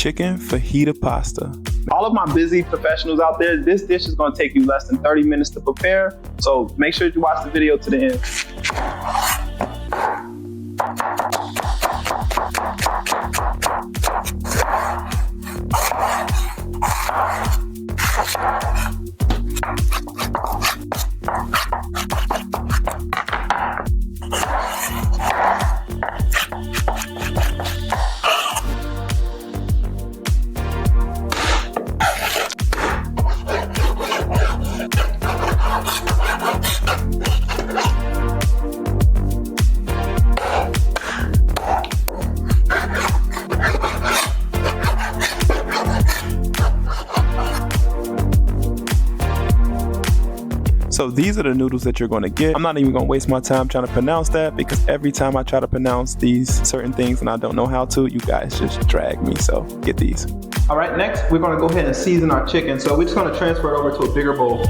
chicken fajita pasta. All of my busy professionals out there, this dish is going to take you less than 30 minutes to prepare. So make sure you watch the video to the end. So these are the noodles that you're going to get. I'm not even going to waste my time trying to pronounce that, because every time I try to pronounce these certain things and I don't know how to, you guys just drag me. So get these. All right, next we're going to go ahead and season our chicken. So we're just going to transfer it over to a bigger bowl.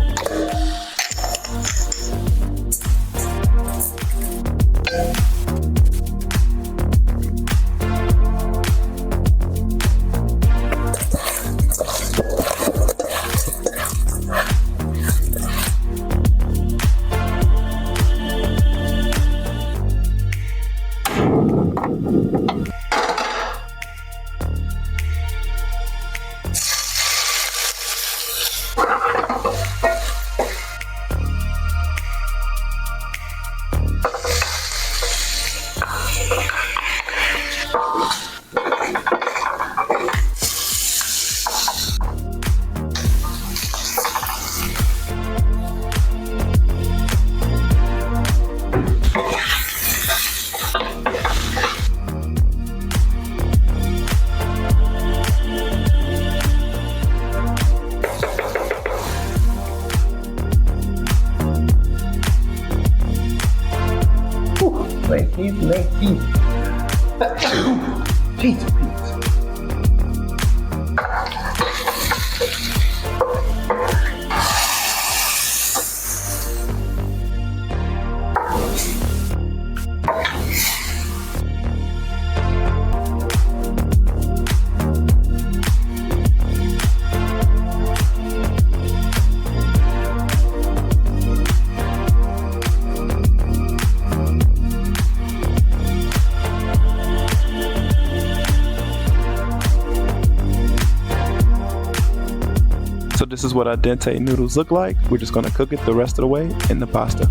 So this is what our dente noodles look like. We're just gonna cook it the rest of the way in the pasta.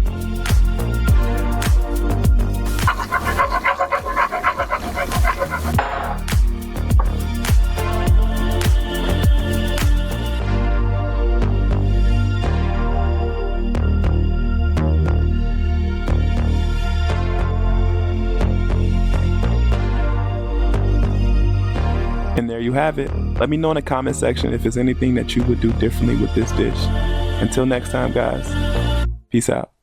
And there you have it. Let me know in the comment section if there's anything that you would do differently with this dish. Until next time, guys, peace out.